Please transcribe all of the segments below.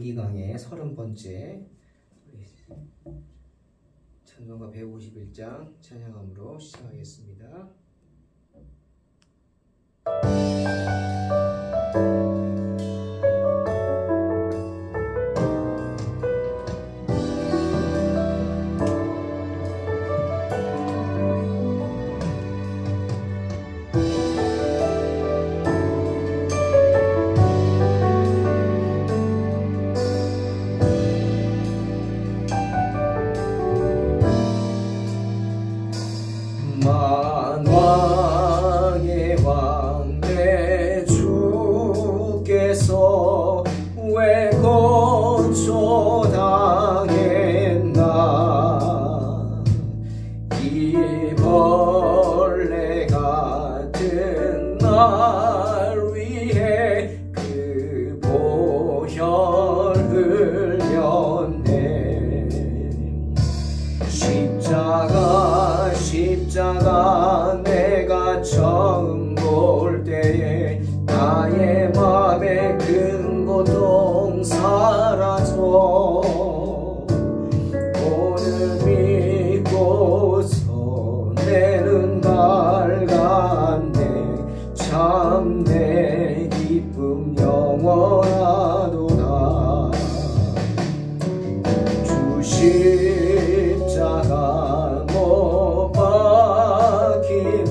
일기강의 30번째 찬송가 151장 찬양함으로 시작하겠습니다. 만왕의 왕 내 주께서 왜 고초당했나. 이 벌레 같은 날 위해 그 보혈 흘렸네. 십자가 내가 처음 볼 때에 나의 맘에 큰 고통 사라져. 오늘 믿고서 내 눈 밝았네. 참 내 기쁨 영원하도다. 주 십자가 못 박히는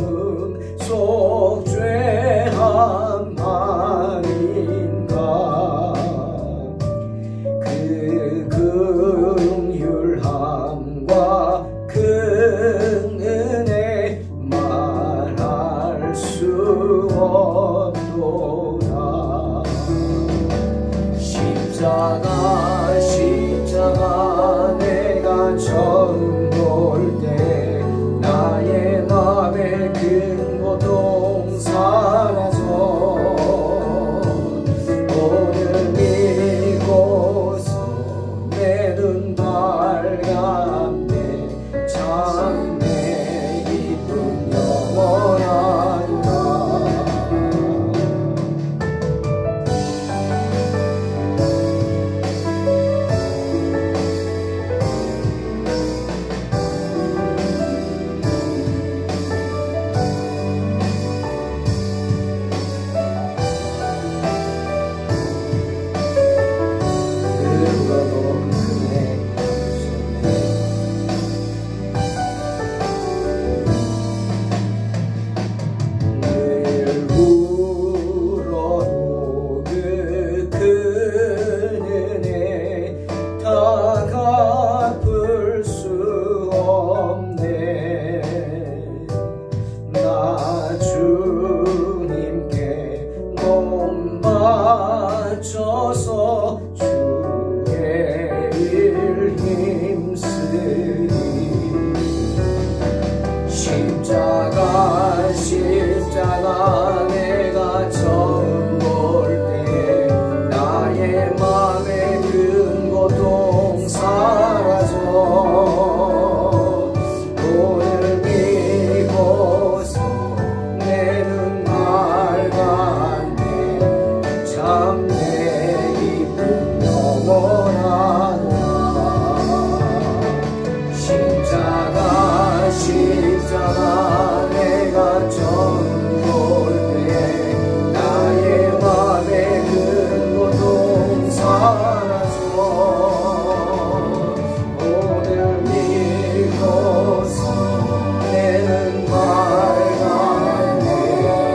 속죄 한만인가. 그 긍휼함과 큰 은혜 말할 수 없도다. 십자가 내가 처음 볼 때 나의 맘에 큰 고통 사라져. 오늘 믿고서 내 눈 밝았네. 참 내 기쁨 영원하도다. 맞춰서 주의 일 힘쓰리. 십자가 내가 처음 볼 때 나의 맘에 큰 고통 사라져. 오늘 믿고서 내 눈 밝았네. 참 내 기쁨 영원하도다. 십자가 내가 처음 볼 때 나의 맘에 큰 고통 사라져. 오늘 믿고서 내 눈 밝았네.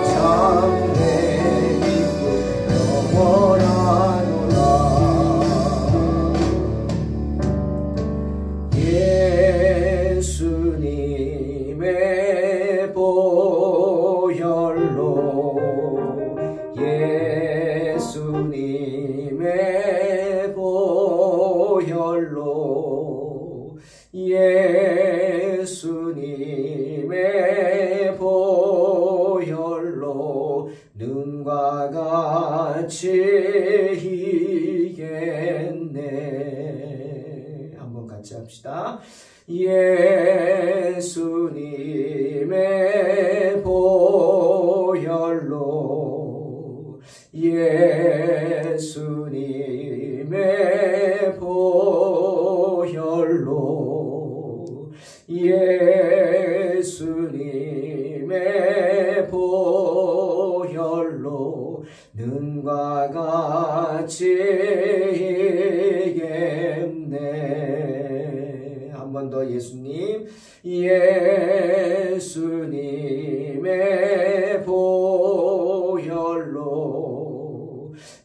참 내 기쁨 영원하도다. 예수님의 보혈로 예수님의 보혈로 예수님의 보혈로 눈과 같이 이겠네. 한번 같이 합시다. 예수님의 보혈로 예수님의 능과 같이 이겠네. 한 번 더 예수님, 예수님의 보혈로,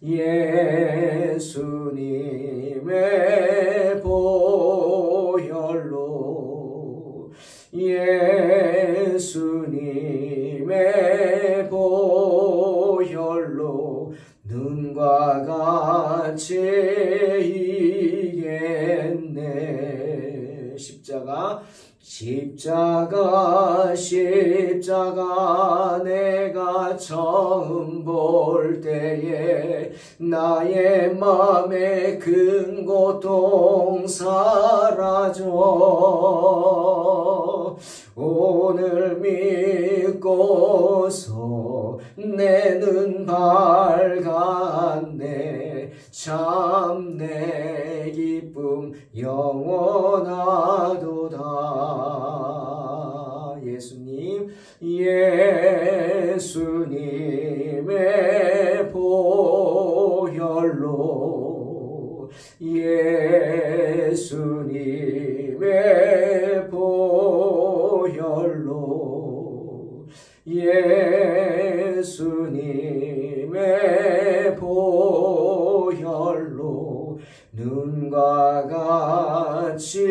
예수님의 보혈로, 예수님의 보혈로 눈과 같이 이겠네. 십자가 내가 처음 볼 때에 나의 맘에 큰 고통 사라져. 오늘 믿고서 내 눈 밝았네. 참 내 기쁨 영원하도다. 예수님, 예수님의 보혈로, 예수님의 보혈로, 예수님의 보혈로 눈과 같이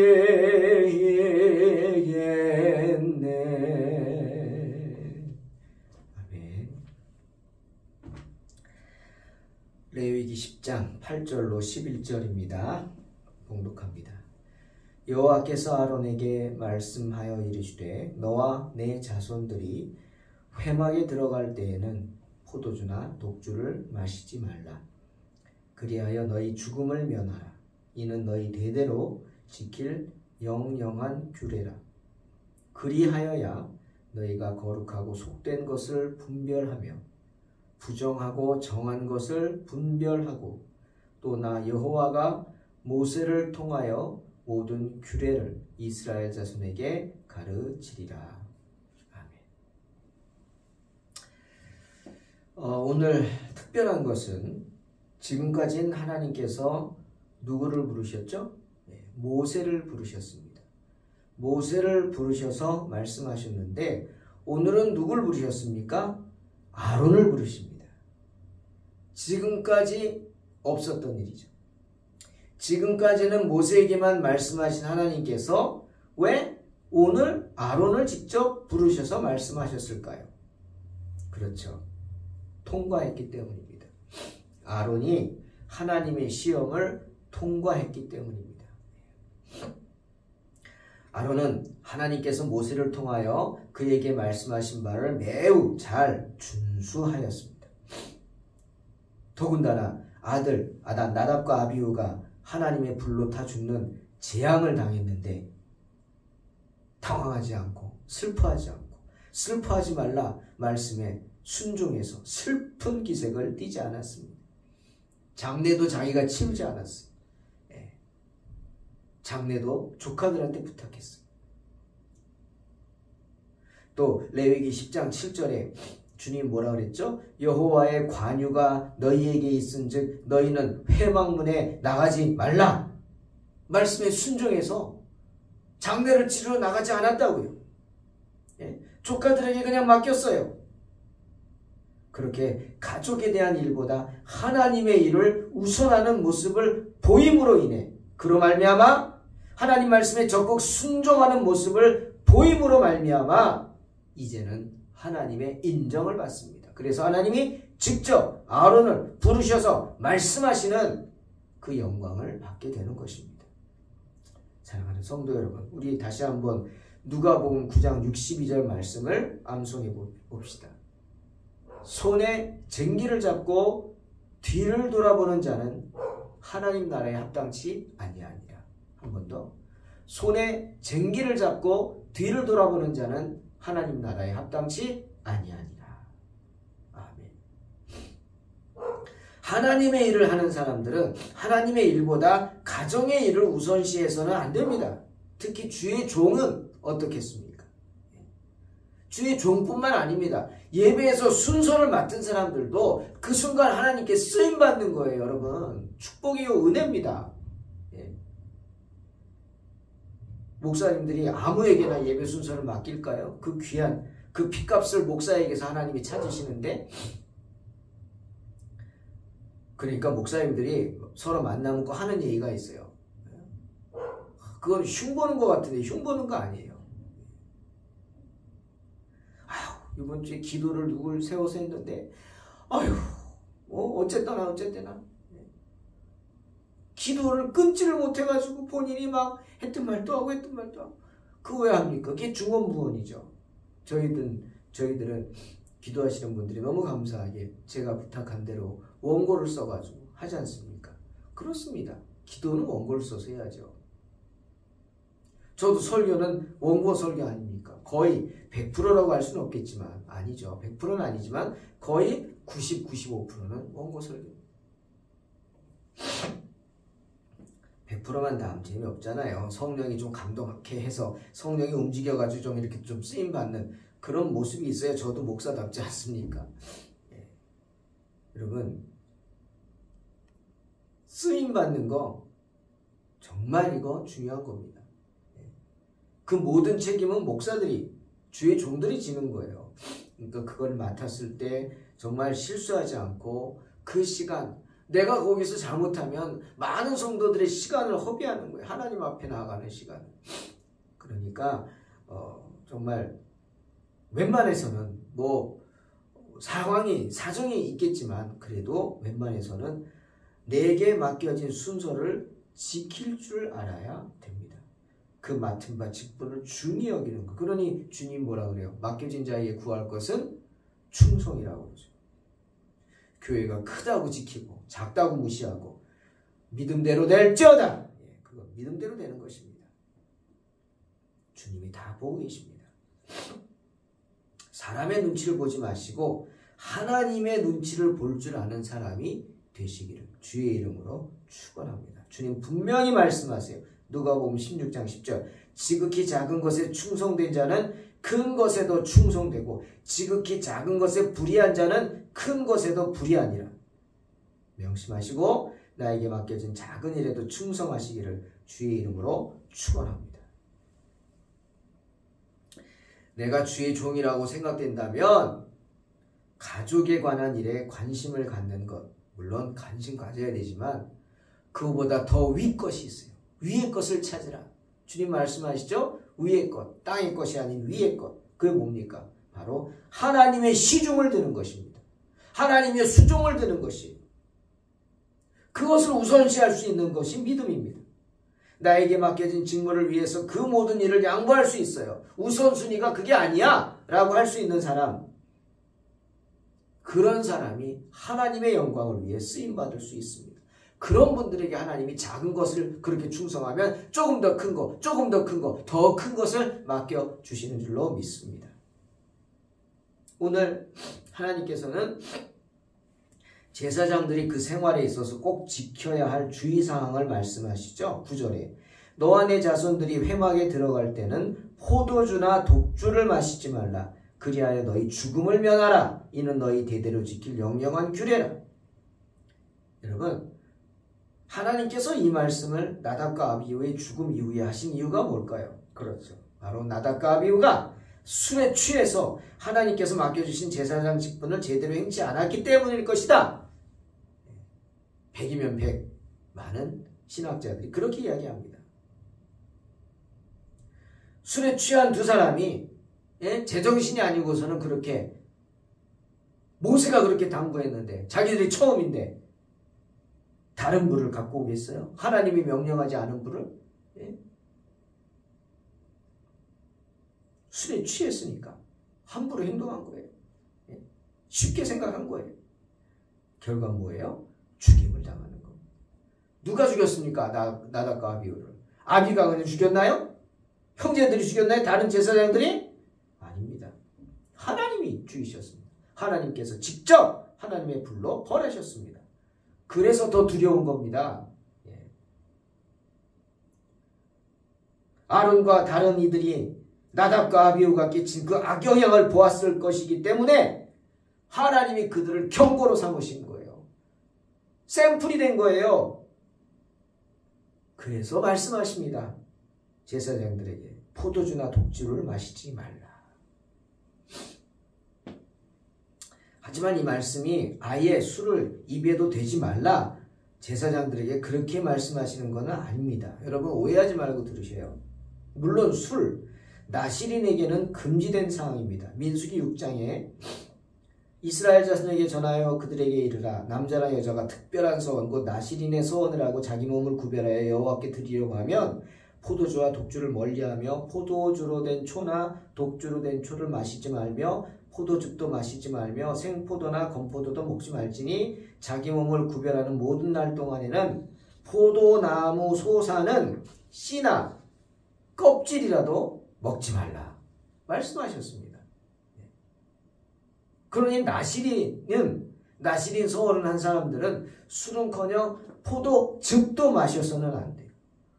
이겠네. 아멘. 레위기 10장 8절로 11절입니다. 봉독합니다. 여호와께서 아론에게 말씀하여 이르시되 너와 내 자손들이 회막에 들어갈 때에는 포도주나 독주를 마시지 말라. 그리하여 너희 죽음을 면하라. 이는 너희 대대로 지킬 영영한 규례라. 그리하여야 너희가 거룩하고 속된 것을 분별하며 부정하고 정한 것을 분별하고 또 나 여호와가 모세를 통하여 모든 규례를 이스라엘 자손에게 가르치리라. 아멘. 오늘 특별한 것은 지금까지는 하나님께서 누구를 부르셨죠? 모세를 부르셨습니다. 모세를 부르셔서 말씀하셨는데 오늘은 누굴 부르셨습니까? 아론을 부르십니다. 지금까지 없었던 일이죠. 지금까지는 모세에게만 말씀하신 하나님께서 왜 오늘 아론을 직접 부르셔서 말씀하셨을까요? 그렇죠. 통과했기 때문입니다. 아론이 하나님의 시험을 통과했기 때문입니다. 아론은 하나님께서 모세를 통하여 그에게 말씀하신 바를 매우 잘 준수하였습니다. 더군다나 아들 나답과 아비후가 하나님의 불로 타 죽는 재앙을 당했는데 당황하지 않고 슬퍼하지 말라 말씀에 순종해서 슬픈 기색을 띠지 않았습니다. 장례도 자기가 치르지 않았어요. 장례도 조카들한테 부탁했어요. 또 레위기 10장 7절에 주님 뭐라 그랬죠? 여호와의 관유가 너희에게 있은즉 너희는 회막문에 나가지 말라. 말씀에 순종해서 장례를 치러 나가지 않았다고요. 조카들에게 그냥 맡겼어요. 그렇게 가족에 대한 일보다 하나님의 일을 우선하는 모습을 보임으로 인해 그로 말미암아 하나님 말씀에 적극 순종하는 모습을 보임으로 말미암아 이제는 하나님의 인정을 받습니다. 그래서 하나님이 직접 아론을 부르셔서 말씀하시는 그 영광을 받게 되는 것입니다. 사랑하는 성도 여러분, 우리 다시 한번 누가복음 9장 62절 말씀을 암송해 봅시다. 손에 쟁기를 잡고 뒤를 돌아보는 자는 하나님 나라에 합당치 아니하니라. 한 번 더. 손에 쟁기를 잡고 뒤를 돌아보는 자는 하나님 나라에 합당치 아니하니라. 아멘. 하나님의 일을 하는 사람들은 하나님의 일보다 가정의 일을 우선시해서는 안 됩니다. 특히 주의 종은 어떻겠습니까? 주의 종뿐만 아닙니다. 예배에서 순서를 맡은 사람들도 그 순간 하나님께 쓰임받는 거예요, 여러분. 축복이요, 은혜입니다. 예. 목사님들이 아무에게나 예배 순서를 맡길까요? 그 귀한 그 핏값을 목사에게서 하나님이 찾으시는데, 그러니까 목사님들이 서로 만나면 꼭 하는 얘기가 있어요. 그건 흉보는 것 같은데 흉보는 거 아니에요. 아휴, 이번 주에 기도를 누굴 세워서 했는데, 아휴, 어쨌거나 기도를 끊지를 못해가지고 본인이 막 했던 말도 하고 그거 왜 합니까? 그게 중언부언이죠. 저희들은 기도하시는 분들이 너무 감사하게 제가 부탁한 대로 원고를 써가지고 하지 않습니까? 그렇습니다. 기도는 원고를 써서 해야죠. 저도 설교는 원고 설교 아닙니까? 거의 100%라고 할 수는 없겠지만, 아니죠. 100%는 아니지만 거의 90, 95%는 원고 설교. 100%만 다 하면 재미없잖아요. 성령이 좀 감동하게 해서 성령이 움직여가지고 좀 이렇게 좀 쓰임받는 그런 모습이 있어야 저도 목사답지 않습니까? 예. 여러분, 쓰임받는 거 정말 이거 중요한 겁니다. 예. 그 모든 책임은 목사들이, 주의 종들이 지는 거예요. 그러니까 그걸 맡았을 때 정말 실수하지 않고 그 시간, 내가 거기서 잘못하면 많은 성도들의 시간을 허비하는 거예요. 하나님 앞에 나아가는 시간을. 그러니까 정말 웬만해서는 사정이 있겠지만 그래도 웬만해서는 내게 맡겨진 순서를 지킬 줄 알아야 됩니다. 그 맡은 바 직분을 중히 여기는 것. 그러니 주님 뭐라 그래요? 맡겨진 자에게 구할 것은 충성이라고 그러죠. 교회가 크다고 지키고 작다고 무시하고 믿음대로 될지어다. 예, 그거 믿음대로 되는 것입니다. 주님이 다 보고 계십니다. 사람의 눈치를 보지 마시고 하나님의 눈치를 볼 줄 아는 사람이 되시기를 주의 이름으로 축원합니다. 주님 분명히 말씀하세요. 누가복음 16장 10절. 지극히 작은 것에 충성된 자는 큰 것에도 충성되고 지극히 작은 것에 불의한 자는 큰 것에도 불의하니라. 명심하시고 나에게 맡겨진 작은 일에도 충성하시기를 주의 이름으로 축원합니다. 내가 주의 종이라고 생각된다면 가족에 관한 일에 관심을 갖는 것, 물론 관심 가져야 되지만 그거보다 더 위 것이 있어요. 위의 것을 찾으라. 주님 말씀하시죠? 위의 것, 땅의 것이 아닌 위의 것. 그게 뭡니까? 바로 하나님의 시중을 드는 것입니다. 하나님의 수종을 드는 것이에요. 그것을 우선시할 수 있는 것이 믿음입니다. 나에게 맡겨진 직무를 위해서 그 모든 일을 양보할 수 있어요. 우선순위가 그게 아니야 라고 할 수 있는 사람, 그런 사람이 하나님의 영광을 위해 쓰임받을 수 있습니다. 그런 분들에게 하나님이 작은 것을 그렇게 충성하면 조금 더 큰 거, 조금 더 큰 거, 더 큰 것을 맡겨주시는 줄로 믿습니다. 오늘 하나님께서는 제사장들이 그 생활에 있어서 꼭 지켜야 할 주의사항을 말씀하시죠. 9절에 너와 내 자손들이 회막에 들어갈 때는 포도주나 독주를 마시지 말라. 그리하여 너희 죽음을 면하라. 이는 너희 대대로 지킬 영영한 규례라. 여러분, 하나님께서 이 말씀을 나답과 아비후의 죽음 이후에 하신 이유가 뭘까요? 그렇죠. 바로 나답과 아비후가 술에 취해서 하나님께서 맡겨주신 제사장 직분을 제대로 행치 않았기 때문일 것이다. 100이면 100. 많은 신학자들이 그렇게 이야기합니다. 술에 취한 두 사람이 제정신이 아니고서는 그렇게 모세가 그렇게 당부했는데 자기들이 처음인데 다른 불을 갖고 오겠어요? 하나님이 명령하지 않은 불을? 술에 취했으니까 함부로 행동한 거예요. 쉽게 생각한 거예요. 결과 뭐예요? 죽임을 당하는 겁니다. 누가 죽였습니까? 나답과 아비후를. 아비가 그냥 죽였나요? 형제들이 죽였나요? 다른 제사장들이? 아닙니다. 하나님이 죽이셨습니다. 하나님께서 직접 하나님의 불로 벌하셨습니다. 그래서 더 두려운 겁니다. 아론과 다른 이들이 나답과 아비후가 끼친 그 악영향을 보았을 것이기 때문에 하나님이 그들을 경고로 삼으신 거예요. 샘플이 된 거예요. 그래서 말씀하십니다. 제사장들에게 포도주나 독주를 마시지 말라. 하지만 이 말씀이 아예 술을 입에도 대지 말라, 제사장들에게 그렇게 말씀하시는 것은 아닙니다. 여러분 오해하지 말고 들으세요. 물론 술, 나시린에게는 금지된 상황입니다. 민수기 6장에 이스라엘 자손에게 전하여 그들에게 이르라. 남자나 여자가 특별한 서원 곧 나시린의 서원을 하고 자기 몸을 구별하여 여호와께 드리려고 하면 포도주와 독주를 멀리하며 포도주로 된 초나 독주로 된 초를 마시지 말며 포도즙도 마시지 말며 생포도나 건포도도 먹지 말지니 자기 몸을 구별하는 모든 날 동안에는 포도나무 소사는 씨나 껍질이라도 먹지 말라 말씀하셨습니다. 그러니 나시린 서원을 한 사람들은 술은커녕 포도즙도 마셔서는 안 돼요.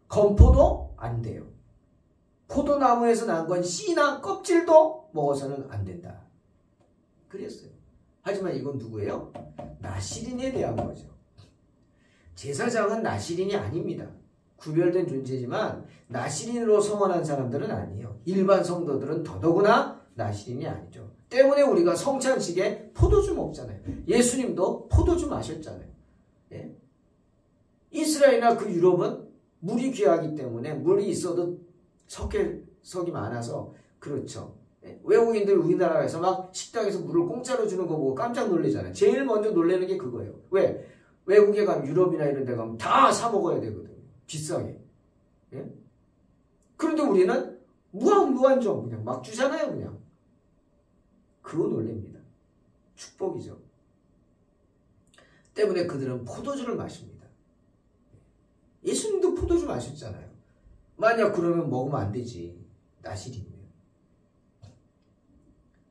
건포도 안 돼요. 포도나무에서 난 건 씨나 껍질도 먹어서는 안 된다. 그랬어요. 하지만 이건 누구예요? 나시린에 대한 거죠. 제사장은 나시린이 아닙니다. 구별된 존재지만 나시린으로 서원한 사람들은 아니에요. 일반 성도들은 더더구나 나시린이 아니죠. 때문에 우리가 성찬식에 포도주 먹잖아요. 예수님도 포도주 마셨잖아요. 예? 이스라엘이나 그 유럽은 물이 귀하기 때문에 물이 있어도 석이 많아서 그렇죠. 예? 외국인들 우리나라에서 막 식당에서 물을 공짜로 주는 거 보고 깜짝 놀라잖아요. 제일 먼저 놀라는 게 그거예요. 왜? 외국에 가면 유럽이나 이런 데 가면 다 사 먹어야 되거든요. 비싸게. 예? 그런데 우리는 무한정 그냥 막 주잖아요. 그냥. 그거 놀랍니다. 축복이죠. 때문에 그들은 포도주를 마십니다. 예수님도 포도주 마셨잖아요. 만약 그러면 먹으면 안 되지. 나시린이면.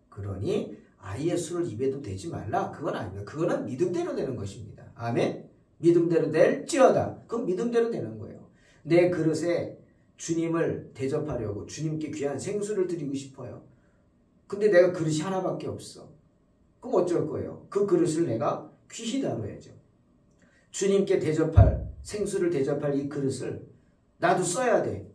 그러니 아예 술을 입에도 대지 말라. 그건 아닙니다. 그거는 믿음대로 되는 것입니다. 아멘? 믿음대로 될지어다. 그건 믿음대로 되는 거예요. 내 그릇에 주님을 대접하려고 주님께 귀한 생수를 드리고 싶어요. 근데 내가 그릇이 하나밖에 없어. 그럼 어쩔 거예요? 그 그릇을 내가 귀히 다뤄야죠. 주님께 대접할, 생수를 대접할 이 그릇을 나도 써야 돼.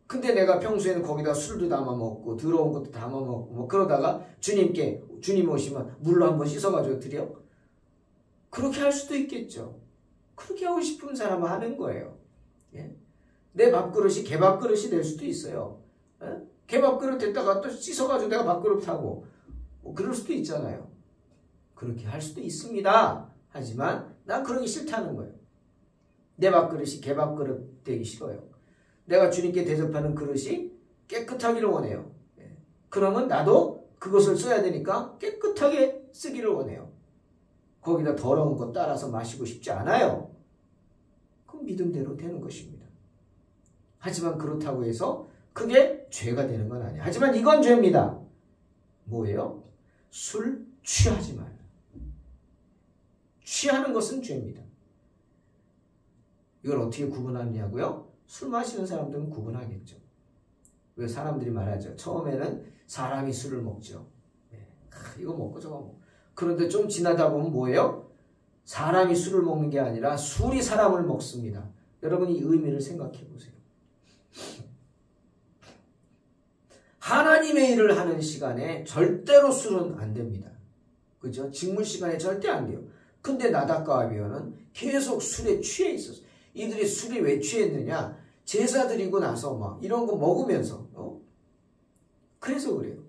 근데 내가 평소에는 거기다 술도 담아 먹고 더러운 것도 담아 먹고 뭐 그러다가 주님 오시면 물로 한번 씻어가지고 드려? 그렇게 할 수도 있겠죠. 그렇게 하고 싶은 사람은 하는 거예요. 예? 내 밥그릇이 개밥그릇이 될 수도 있어요. 예? 개밥그릇 됐다가 또 씻어가지고 내가 밥그릇 하고 뭐 그럴 수도 있잖아요. 그렇게 할 수도 있습니다. 하지만 난 그런 게 싫다는 거예요. 내 밥그릇이 개밥그릇 되기 싫어요. 내가 주님께 대접하는 그릇이 깨끗하기를 원해요. 예. 그러면 나도 그것을 써야 되니까 깨끗하게 쓰기를 원해요. 거기다 더러운 것 따라서 마시고 싶지 않아요. 그럼 믿음대로 되는 것입니다. 하지만 그렇다고 해서 그게 죄가 되는 건 아니에요. 하지만 이건 죄입니다. 뭐예요? 술 취하지 말라. 취하는 것은 죄입니다. 이걸 어떻게 구분하느냐고요? 술 마시는 사람들은 구분하겠죠. 왜 사람들이 말하죠. 처음에는 사람이 술을 먹죠. 이거 먹고 저거 먹고. 그런데 좀 지나다 보면 뭐예요? 사람이 술을 먹는 게 아니라 술이 사람을 먹습니다. 여러분 이 의미를 생각해 보세요. 하나님의 일을 하는 시간에 절대로 술은 안 됩니다. 그죠? 직무 시간에 절대 안 돼요. 근데 나답과 아비후는 계속 술에 취해 있었어요. 이들이 술이 왜 취했느냐? 제사 드리고 나서 막 이런 거 먹으면서 그래서 그래요.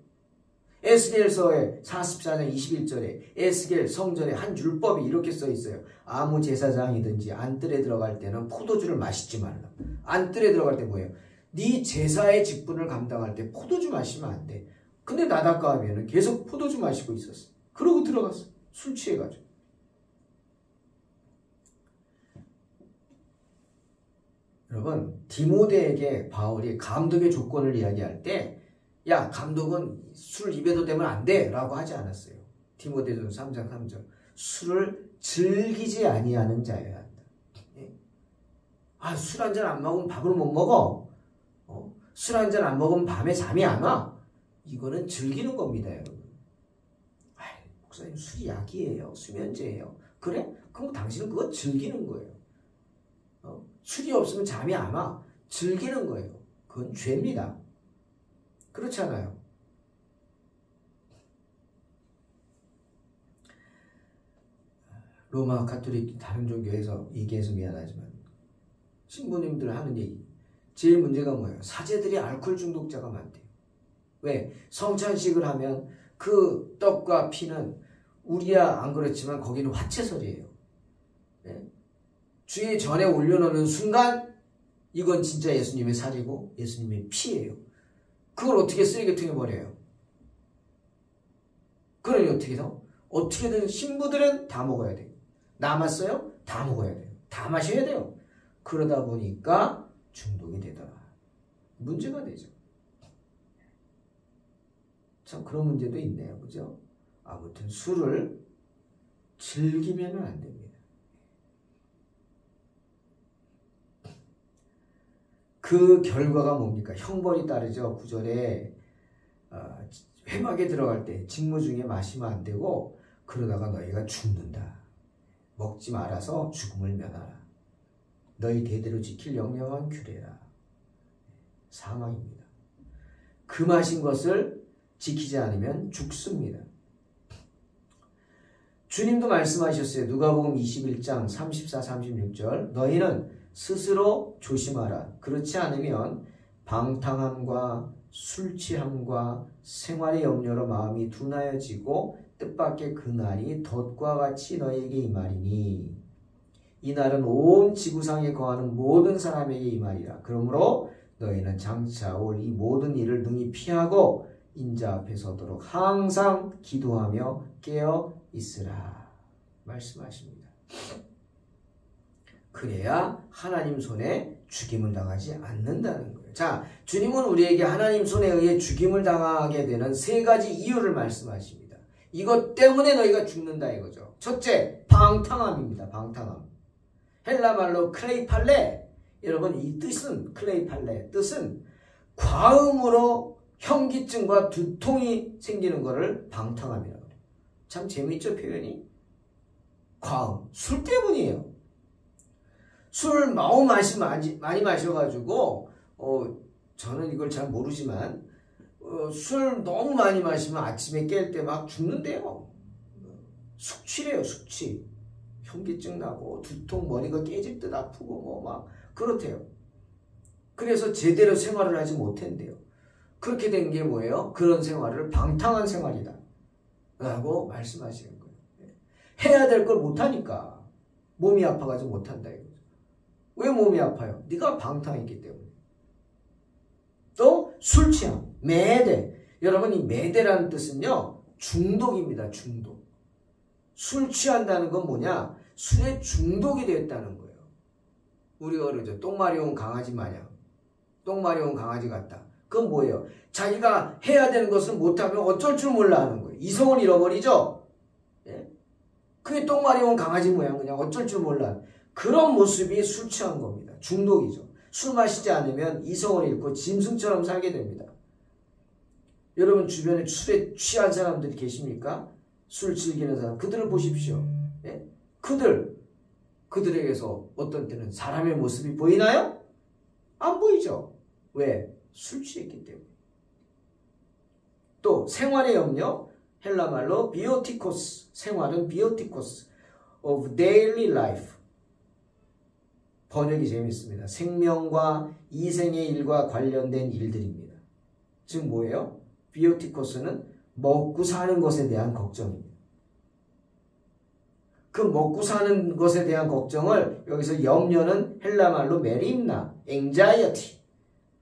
에스겔서의 44장 21절에 에스겔 성전에 한 율법이 이렇게 써 있어요. 아무 제사장이든지 안뜰에 들어갈 때는 포도주를 마시지 말라. 안뜰에 들어갈 때 뭐예요? 네 제사의 직분을 감당할 때 포도주 마시면 안 돼. 근데 나답과 아비후는 계속 포도주 마시고 있었어. 그러고 들어갔어. 술 취해가지고. 여러분 디모데에게 바울이 감독의 조건을 이야기할 때 야 감독은 술 입에도 대면 안 돼 라고 하지 않았어요. 디모데전서 3장 3절 술을 즐기지 아니하는 자여야 한다. 술 한잔 안 먹으면 밥을 못 먹어. 술 한 잔 안 먹으면 밤에 잠이 안 와. 이거는 즐기는 겁니다, 여러분. 목사님 술이 약이에요. 수면제예요. 그래? 그럼 당신은 그거 즐기는 거예요. 술이 없으면 잠이 안 와. 즐기는 거예요. 그건 죄입니다. 그렇지 않아요? 로마 가톨릭 다른 종교에서 얘기해서 미안하지만 신부님들 하는 얘기 제일 문제가 뭐예요? 사제들이 알코올 중독자가 많대요. 왜? 성찬식을 하면 그 떡과 피는 우리야 안 그렇지만 거기는 화채설이에요. 네? 주의 전에 올려놓는 순간 이건 진짜 예수님의 살이고 예수님의 피예요. 그걸 어떻게 쓰레기통에 버려요? 그러니 어떻게 해서? 어떻게든 신부들은 다 먹어야 돼요. 남았어요? 다 먹어야 돼요. 다 마셔야 돼요. 그러다 보니까 중독이 되더라. 문제가 되죠. 참 그런 문제도 있네요. 그죠? 아무튼 술을 즐기면 안 됩니다. 그 결과가 뭡니까? 형벌이 따르죠. 9절에 회막에 들어갈 때 직무 중에 마시면 안 되고 그러다가 너희가 죽는다. 먹지 말아서 죽음을 면하라. 너희 대대로 지킬 영영한 규례라. 사망입니다. 그 마신 것을 지키지 않으면 죽습니다. 주님도 말씀하셨어요. 누가복음 21장 34, 36절 너희는 스스로 조심하라. 그렇지 않으면 방탕함과 술취함과 생활의 염려로 마음이 둔하여지고 뜻밖의 그날이 덫과 같이 너희에게 임하리니 이 날은 온 지구상에 거하는 모든 사람에게 임하리라. 그러므로 너희는 장차 올 이 모든 일을 능히 피하고 인자 앞에 서도록 항상 기도하며 깨어 있으라 말씀하십니다. 그래야 하나님 손에 죽임을 당하지 않는다는 거예요. 자, 주님은 우리에게 하나님 손에 의해 죽임을 당하게 되는 세 가지 이유를 말씀하십니다. 이것 때문에 너희가 죽는다 이거죠. 첫째, 방탕함입니다. 방탕함. 헬라 말로 클레이팔레. 여러분 이 뜻은 클레이팔레 뜻은 과음으로 현기증과 두통이 생기는 것을 방탕함이라고 해요. 참 재미있죠 표현이? 과음, 술 때문이에요. 술 너무 많이 마셔가지고 저는 이걸 잘 모르지만 술 너무 많이 마시면 아침에 깰 때 막 죽는데요. 숙취래요. 숙취. 현기증 나고 두통 머리가 깨질 듯 아프고 뭐 막 그렇대요. 그래서 제대로 생활을 하지 못한대요. 그렇게 된 게 뭐예요? 그런 생활을 방탕한 생활이다 라고 말씀하시는 거예요. 해야 될 걸 못하니까 몸이 아파가지고 못한다 이거죠. 왜 몸이 아파요? 네가 방탕했기 때문에. 또 술 취함, 매대. 여러분 이 매대라는 뜻은요 중독입니다. 중독. 술 취한다는 건 뭐냐? 술에 중독이 되었다는 거예요. 우리가 그러죠. 똥 마려운 강아지 마냥. 똥 마려운 강아지 같다. 그건 뭐예요? 자기가 해야 되는 것을 못하면 어쩔 줄 몰라 하는 거예요. 이성을 잃어버리죠? 예? 그게 똥 마려운 강아지 모양 그냥 어쩔 줄 몰라. 그런 모습이 술 취한 겁니다. 중독이죠. 술 마시지 않으면 이성을 잃고 짐승처럼 살게 됩니다. 여러분 주변에 술에 취한 사람들이 계십니까? 술 즐기는 사람. 그들을 보십시오. 예? 그들에게서 어떤 때는 사람의 모습이 보이나요? 안 보이죠. 왜? 술 취했기 때문에. 또 생활의 염려, 헬라말로 비오티코스, 생활은 비오티코스 of daily life. 번역이 재밌습니다. 생명과 이생의 일과 관련된 일들입니다. 즉 뭐예요? 비오티코스는 먹고 사는 것에 대한 걱정입니다. 그 먹고 사는 것에 대한 걱정을 여기서 염려는 헬라말로 메림나, anxiety.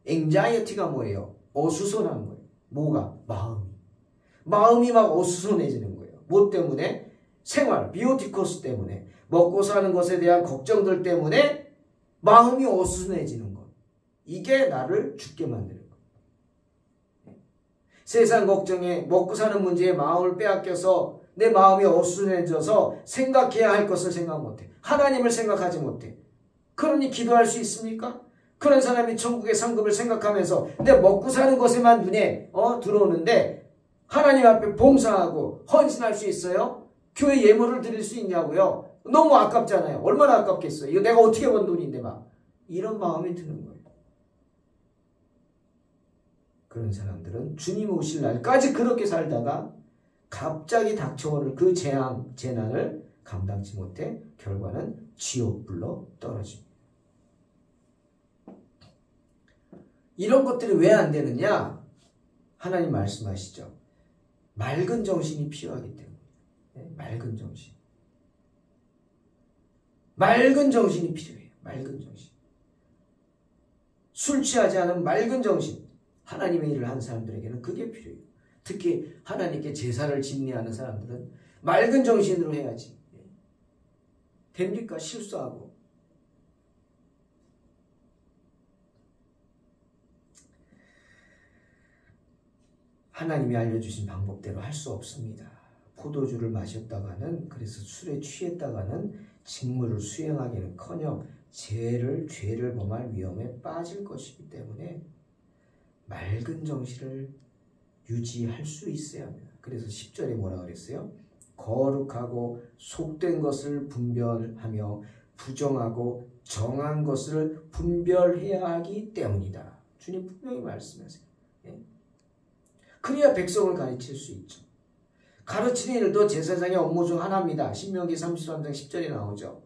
anxiety가 뭐예요? 어수선한 거예요. 뭐가? 마음이 막 어수선해지는 거예요. 뭐 때문에? 생활, 비오티코스 때문에. 먹고 사는 것에 대한 걱정들 때문에 마음이 어수선해지는 것. 이게 나를 죽게 만드는 것. 세상 걱정에 먹고 사는 문제에 마음을 빼앗겨서 내 마음이 어수선해져서 생각해야 할 것을 생각 못해. 하나님을 생각하지 못해. 그러니 기도할 수 있습니까? 그런 사람이 천국의 상급을 생각하면서 내 먹고 사는 것에만 눈에 들어오는데 하나님 앞에 봉사하고 헌신할 수 있어요? 교회 예물을 드릴 수 있냐고요? 너무 아깝잖아요. 얼마나 아깝겠어요. 이거 내가 어떻게 번 돈인데 막. 이런 마음이 드는 거예요. 그런 사람들은 주님 오실 날까지 그렇게 살다가 갑자기 닥쳐오는 그 재난을 감당치 못해 결과는 지옥불로 떨어집니다. 이런 것들이 왜 안 되느냐? 하나님 말씀하시죠. 맑은 정신이 필요하기 때문에. 맑은 정신. 맑은 정신이 필요해요. 맑은 정신. 술 취하지 않은 맑은 정신. 하나님의 일을 하는 사람들에게는 그게 필요해요. 특히 하나님께 제사를 집례하는 사람들은 맑은 정신으로 해야지. 됩니까? 실수하고. 하나님이 알려주신 방법대로 할 수 없습니다. 포도주를 마셨다가는, 그래서 술에 취했다가는 직무를 수행하기는커녕 죄를 범할 위험에 빠질 것이기 때문에 맑은 정신을 유지할 수 있어야 합니다. 그래서 10절에 뭐라 그랬어요? 거룩하고 속된 것을 분별하며 부정하고 정한 것을 분별해야 하기 때문이다. 주님 분명히 말씀하세요. 그래야 백성을 가르칠 수 있죠. 가르치는 일도 제사장의 업무 중 하나입니다. 신명기 33장 10절에 나오죠.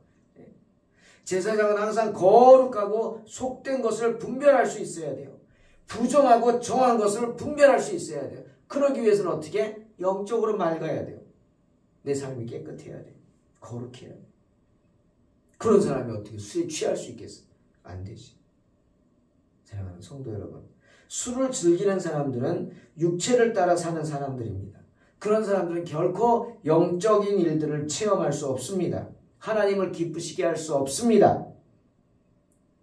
제사장은 항상 거룩하고 속된 것을 분별할 수 있어야 돼요. 부정하고 정한 것을 분별할 수 있어야 돼요. 그러기 위해서는 어떻게? 영적으로 맑아야 돼요. 내 삶이 깨끗해야 돼요. 거룩해야 돼요. 그런 사람이 어떻게 술에 취할 수 있겠어요? 안 되지. 사랑하는 성도 여러분, 술을 즐기는 사람들은 육체를 따라 사는 사람들입니다. 그런 사람들은 결코 영적인 일들을 체험할 수 없습니다. 하나님을 기쁘시게 할 수 없습니다.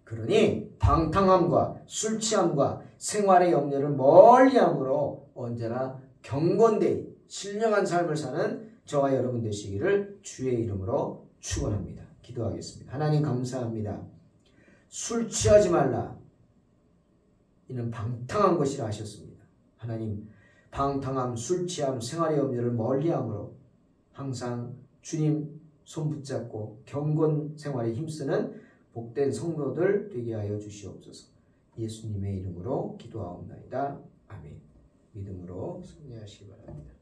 그러니 방탕함과 술 취함과 생활의 염려를 멀리함으로 언제나 경건되이 신령한 삶을 사는 저와 여러분 되시기를 주의 이름으로 축원합니다. 기도하겠습니다. 하나님 감사합니다. 술 취하지 말라. 이는 방탕한 것이라 하셨습니다. 하나님, 방탕함, 술 취함, 생활의 염려를 멀리함으로 항상 주님 손 붙잡고 경건 생활에 힘쓰는 복된 성도들 되게 하여 주시옵소서. 예수님의 이름으로 기도하옵나이다. 아멘. 믿음으로 승리하시기 바랍니다.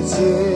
이제